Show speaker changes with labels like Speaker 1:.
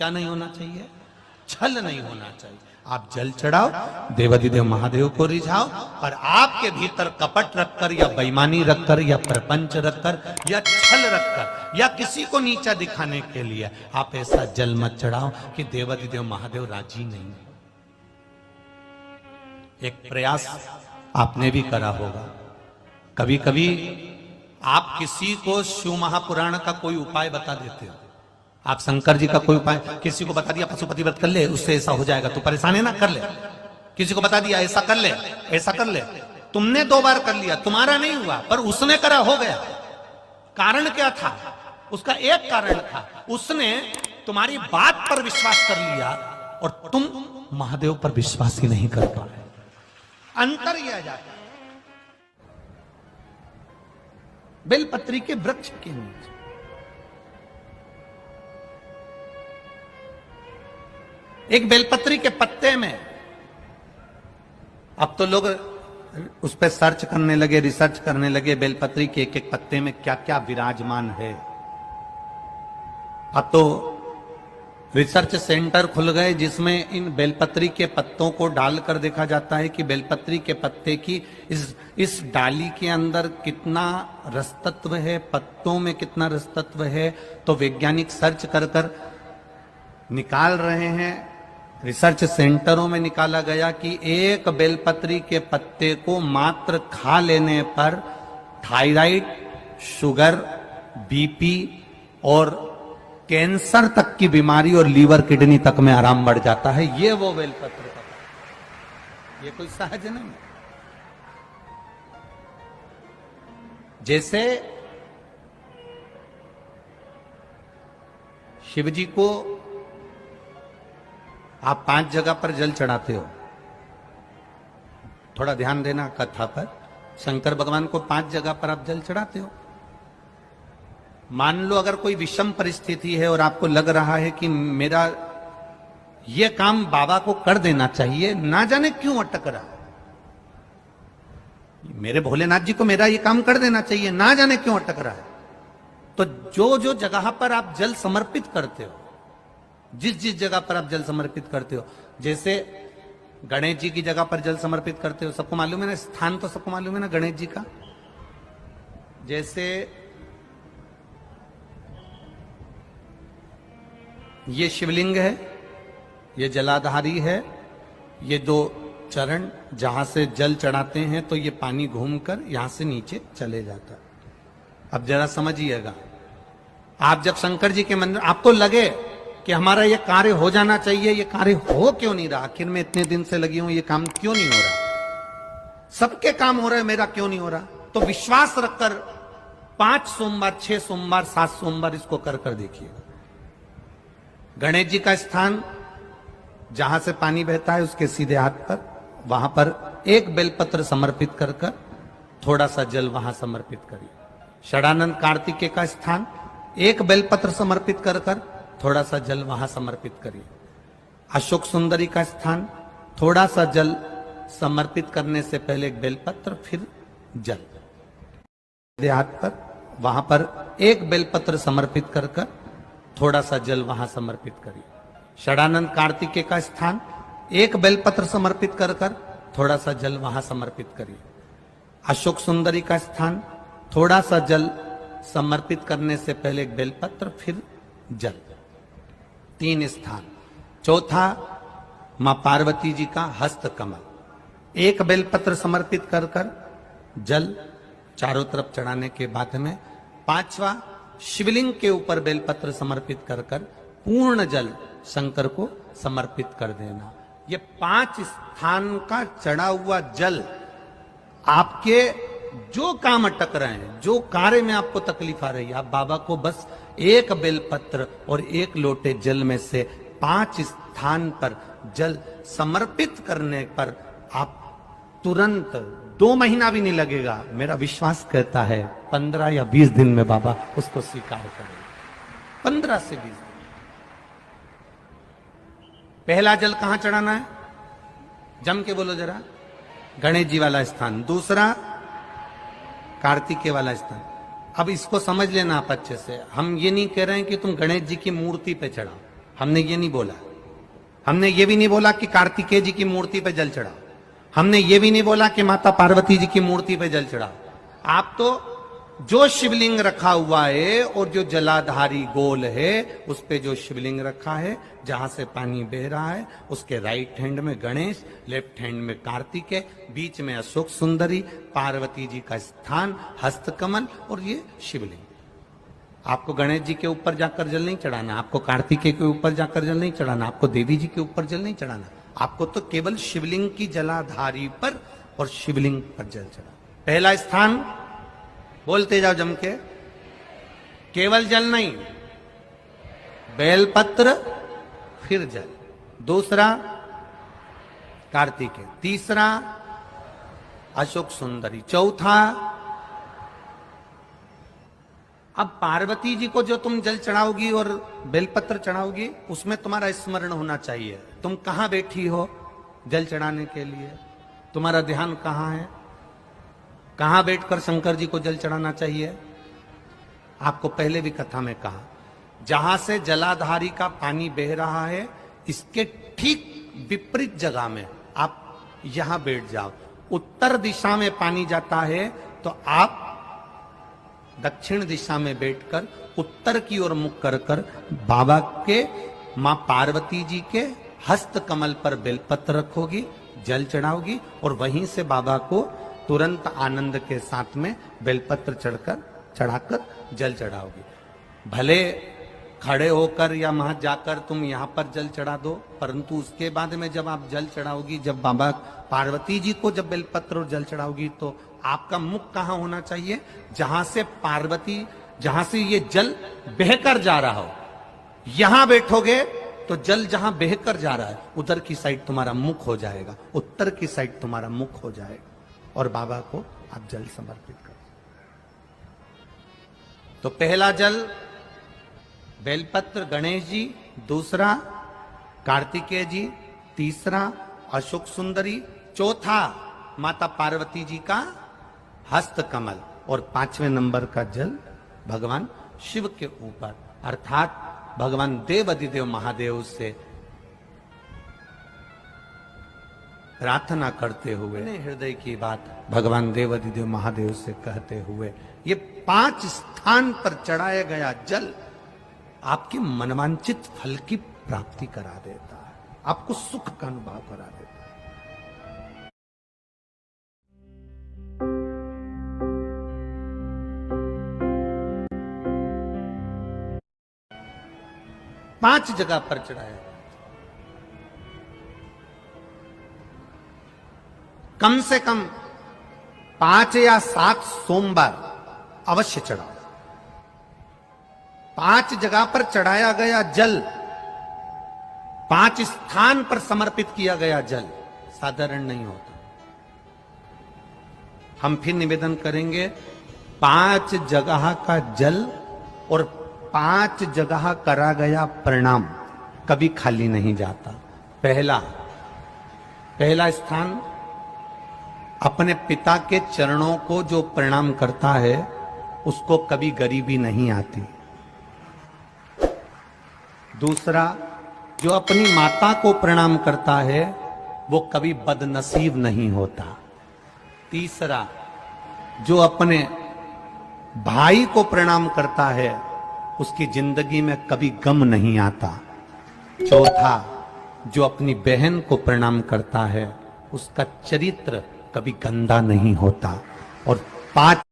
Speaker 1: क्या नहीं होना चाहिए? छल नहीं होना चाहिए। आप जल चढ़ाओ, देवाधिदेव महादेव को रिझाओ, और आपके भीतर कपट रखकर या बेईमानी रखकर या प्रपंच रखकर या छल रखकर या किसी को नीचा दिखाने के लिए आप ऐसा जल मत चढ़ाओ कि देवाधिदेव महादेव राजी नहीं है। एक प्रयास आपने भी करा होगा। कभी कभी आप किसी को शिव महापुराण का कोई उपाय बता देते हो। आप शंकर जी का कोई उपाय किसी को बता दिया, पशुपति व्रत कर ले, उससे ऐसा हो जाएगा, तू परेशान है ना, कर ले। किसी को बता दिया ऐसा कर ले, ऐसा कर ले। तुमने 2 बार कर लिया, तुम्हारा नहीं हुआ, पर उसने करा, हो गया। कारण क्या था? उसका एक कारण था, उसने तुम्हारी बात पर विश्वास कर लिया और तुम महादेव पर विश्वास ही नहीं कर पाए। अंतर यह जाता है। बेलपत्री के वृक्ष के नीचे एक बेलपत्री के पत्ते में, अब तो लोग उस पर सर्च करने लगे, रिसर्च करने लगे, बेलपत्री के एक एक पत्ते में क्या क्या विराजमान है। अब तो रिसर्च सेंटर खुल गए जिसमें इन बेलपत्री के पत्तों को डालकर देखा जाता है कि बेलपत्री के पत्ते की इस डाली के अंदर कितना रसतत्व है, पत्तों में कितना रसतत्व है। तो वैज्ञानिक सर्च कर कर निकाल रहे हैं। रिसर्च सेंटरों में निकाला गया कि एक बेलपत्री के पत्ते को मात्र खा लेने पर थायराइड, शुगर, बीपी और कैंसर तक की बीमारी और लीवर किडनी तक में आराम बढ़ जाता है। ये वो बेलपत्र का, ये कोई सहज नहीं। जैसे शिव जी को आप 5 जगह पर जल चढ़ाते हो, थोड़ा ध्यान देना कथा पर। शंकर भगवान को 5 जगह पर आप जल चढ़ाते हो। मान लो अगर कोई विषम परिस्थिति है और आपको लग रहा है कि मेरा यह काम बाबा को कर देना चाहिए, ना जाने क्यों अटक रहा है, मेरे भोलेनाथ जी को मेरा ये काम कर देना चाहिए, ना जाने क्यों अटक रहा है, तो जो जो जगह पर आप जल समर्पित करते हो, जिस जिस जगह पर आप जल समर्पित करते हो, जैसे गणेश जी की जगह पर जल समर्पित करते हो, सबको मालूम है ना, स्थान तो सबको मालूम है ना गणेश जी का। जैसे ये शिवलिंग है, ये जलाधारी है, ये 2 चरण जहां से जल चढ़ाते हैं तो ये पानी घूमकर यहां से नीचे चले जाता है। अब जरा समझिएगा, आप जब शंकर जी के मंदिर, आपको लगे कि हमारा ये कार्य हो जाना चाहिए, ये कार्य हो क्यों नहीं रहा, आखिर में इतने दिन से लगी हूं, ये काम क्यों नहीं हो रहा, सबके काम हो रहे हैं, मेरा क्यों नहीं हो रहा, तो विश्वास रखकर 5 सोमवार, 6 सोमवार, 7 सोमवार इसको कर कर देखिएगा। गणेश जी का स्थान जहां से पानी बहता है उसके सीधे हाथ पर, वहां पर एक बेलपत्र समर्पित कर कर थोड़ा सा जल वहां समर्पित करिए। षडानंद कार्तिकेय का स्थान, एक बेलपत्र समर्पित कर कर थोड़ा सा जल वहां समर्पित करिए। अशोक सुंदरी का स्थान, थोड़ा सा जल समर्पित करने से पहले एक बेलपत्र, फिर जल सीधे हाथ पर, वहां पर एक बेलपत्र समर्पित कर कर थोड़ा सा जल वहां समर्पित करिए। षडानंद कार्तिकेय का स्थान, एक बेलपत्र समर्पित कर कर थोड़ा सा जल वहां समर्पित करिए। अशोक सुंदरी का स्थान, थोड़ा सा जल समर्पित करने से पहले एक बेलपत्र, फिर जल। 3 स्थान। चौथा, मां पार्वती जी का हस्त कमल, एक बेलपत्र समर्पित कर कर जल चारों तरफ चढ़ाने के बाद में। 5वां, शिवलिंग के ऊपर बेलपत्र समर्पित कर कर पूर्ण जल शंकर को समर्पित कर देना। ये 5 स्थान का चढ़ा हुआ जल आपके जो काम अटक रहे हैं, जो कार्य में आपको तकलीफ आ रही है, आप बाबा को बस एक बेलपत्र और एक लोटे जल में से 5 स्थान पर जल समर्पित करने पर आप तुरंत 2 महीना भी नहीं लगेगा, मेरा विश्वास कहता है 15 या 20 दिन में बाबा उसको स्वीकार करेंगे। 15 से 20 दिन। पहला जल कहां चढ़ाना है, जम के बोलो जरा, गणेश जी वाला स्थान। दूसरा, कार्तिकेय वाला स्थान। अब इसको समझ लेना आप अच्छे से, हम ये नहीं कह रहे हैं कि तुम गणेश जी की मूर्ति पे चढ़ाओ, हमने ये नहीं बोला। हमने ये भी नहीं बोला कि कार्तिकेय जी की मूर्ति पे जल चढ़ाओ। हमने ये भी नहीं बोला कि माता पार्वती जी की मूर्ति पे जल चढ़ाओ। आप तो जो शिवलिंग रखा हुआ है और जो जलाधारी गोल है उस पे जो शिवलिंग रखा है, जहां से पानी बह रहा है, उसके राइट हैंड में गणेश, लेफ्ट हैंड में कार्तिकेय, बीच में अशोक सुंदरी, पार्वती जी का स्थान हस्तकमल और ये शिवलिंग। आपको गणेश जी के ऊपर जाकर जल नहीं चढ़ाना, आपको कार्तिकेय के ऊपर जाकर जल नहीं चढ़ाना, आपको देवी जी के ऊपर जल नहीं चढ़ाना। आपको तो केवल शिवलिंग की जलाधारी पर और शिवलिंग पर जल चढ़ा। पहला स्थान, बोलते जाओ जम के, केवल जल नहीं, बेलपत्र फिर जल। दूसरा कार्तिकेय, तीसरा अशोक सुंदरी, चौथा। अब पार्वती जी को जो तुम जल चढ़ाओगी और बेलपत्र चढ़ाओगी, उसमें तुम्हारा स्मरण होना चाहिए तुम कहां बैठी हो जल चढ़ाने के लिए, तुम्हारा ध्यान कहां है, कहां बैठकर शंकर जी को जल चढ़ाना चाहिए। आपको पहले भी कथा में कहा, जहां से जलाधारी का पानी बह रहा है, इसके ठीक विपरीत जगह में आप यहां बैठ जाओ। उत्तर दिशा में पानी जाता है तो आप दक्षिण दिशा में बैठकर उत्तर की ओर मुख कर कर बाबा के, मां पार्वती जी के हस्त कमल पर बेलपत्र रखोगी, जल चढ़ाओगी और वहीं से बाबा को तुरंत आनंद के साथ में बेलपत्र चढ़ाकर जल चढ़ाओगी। भले खड़े होकर या वहां जाकर तुम यहां पर जल चढ़ा दो, परंतु उसके बाद में जब आप जल चढ़ाओगी, जब बाबा पार्वती जी को जब बेलपत्र और जल चढ़ाओगी, तो आपका मुख कहां होना चाहिए, जहां से पार्वती, जहां से ये जल बहकर जा रहा हो। यहां बैठोगे तो जल जहां बहकर जा रहा है उधर की साइड तुम्हारा मुख हो जाएगा, उत्तर की साइड तुम्हारा मुख हो जाएगा और बाबा को आप जल समर्पित कर। तो पहला जल बेलपत्र गणेश जी, दूसरा कार्तिकेय जी, तीसरा अशोक सुंदरी, चौथा माता पार्वती जी का हस्त कमल और पांचवें नंबर का जल भगवान शिव के ऊपर, अर्थात भगवान देवाधिदेव महादेव से प्रार्थना करते हुए, हृदय की बात भगवान देवाधिदेव महादेव से कहते हुए, ये 5 स्थान पर चढ़ाया गया जल आपके मनवांचित फल की प्राप्ति करा देता है, आपको सुख का अनुभव करा देता है। पांच जगह पर चढ़ाया, कम से कम 5 या 7 सोमवार अवश्य चढ़ाओ। 5 जगह पर चढ़ाया गया जल, 5 स्थान पर समर्पित किया गया जल साधारण नहीं होता। हम फिर निवेदन करेंगे, 5 जगह का जल और 5 जगह करा गया प्रणाम कभी खाली नहीं जाता। पहला स्थान, अपने पिता के चरणों को जो प्रणाम करता है उसको कभी गरीबी नहीं आती। दूसरा, जो अपनी माता को प्रणाम करता है वो कभी बदनसीब नहीं होता। तीसरा, जो अपने भाई को प्रणाम करता है उसकी जिंदगी में कभी गम नहीं आता। चौथा, जो अपनी बहन को प्रणाम करता है उसका चरित्र कभी गंदा नहीं होता। और 5